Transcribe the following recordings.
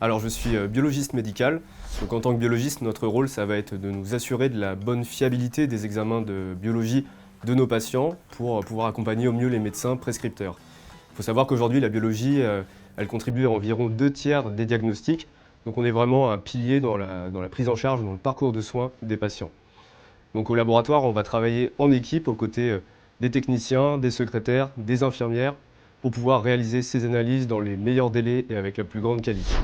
Alors je suis biologiste médical, donc en tant que biologiste, notre rôle ça va être de nous assurer de la bonne fiabilité des examens de biologie de nos patients pour pouvoir accompagner au mieux les médecins prescripteurs. Il faut savoir qu'aujourd'hui la biologie, elle contribue à environ 2 tiers des diagnostics, donc on est vraiment un pilier dans la prise en charge, dans le parcours de soins des patients. Donc au laboratoire, on va travailler en équipe aux côtés des techniciens, des secrétaires, des infirmières, pour pouvoir réaliser ces analyses dans les meilleurs délais et avec la plus grande qualité.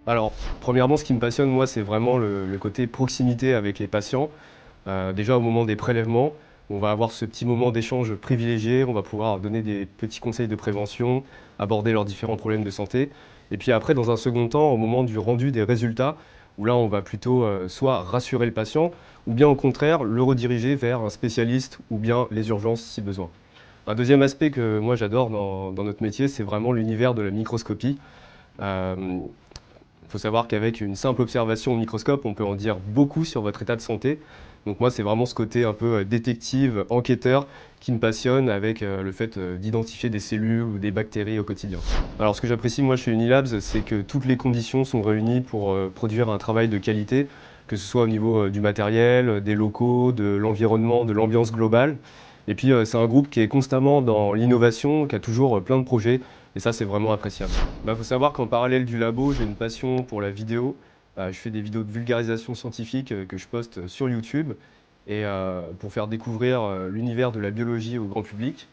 Alors, premièrement, ce qui me passionne, moi, c'est vraiment le côté proximité avec les patients. Déjà, au moment des prélèvements, on va avoir ce petit moment d'échange privilégié, on va pouvoir donner des petits conseils de prévention, aborder leurs différents problèmes de santé. Et puis après, dans un second temps, au moment du rendu des résultats, où là, on va plutôt soit rassurer le patient, ou bien au contraire, le rediriger vers un spécialiste, ou bien les urgences si besoin. Un deuxième aspect que moi j'adore dans notre métier, c'est vraiment l'univers de la microscopie. Il faut savoir qu'avec une simple observation au microscope, on peut en dire beaucoup sur votre état de santé. Donc moi, c'est vraiment ce côté un peu détective, enquêteur, qui me passionne avec le fait d'identifier des cellules ou des bactéries au quotidien. Alors ce que j'apprécie moi chez Unilabs, c'est que toutes les conditions sont réunies pour produire un travail de qualité, que ce soit au niveau du matériel, des locaux, de l'environnement, de l'ambiance globale. Et puis c'est un groupe qui est constamment dans l'innovation, qui a toujours plein de projets, et ça c'est vraiment appréciable. Faut savoir qu'en parallèle du labo, j'ai une passion pour la vidéo. Je fais des vidéos de vulgarisation scientifique que je poste sur YouTube et pour faire découvrir l'univers de la biologie au grand public.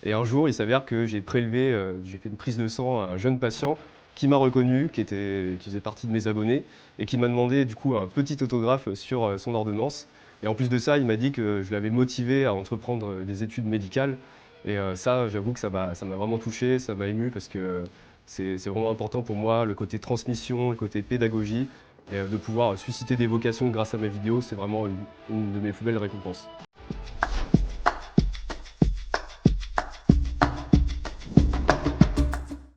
Et un jour, il s'avère que j'ai fait une prise de sang à un jeune patient qui m'a reconnu, qui faisait partie de mes abonnés et qui m'a demandé du coup un petit autographe sur son ordonnance. Et en plus de ça, il m'a dit que je l'avais motivé à entreprendre des études médicales. Et ça, j'avoue que ça m'a vraiment touché, ça m'a ému parce que c'est vraiment important pour moi, le côté transmission, le côté pédagogie, et de pouvoir susciter des vocations grâce à mes vidéos, c'est vraiment une de mes plus belles récompenses.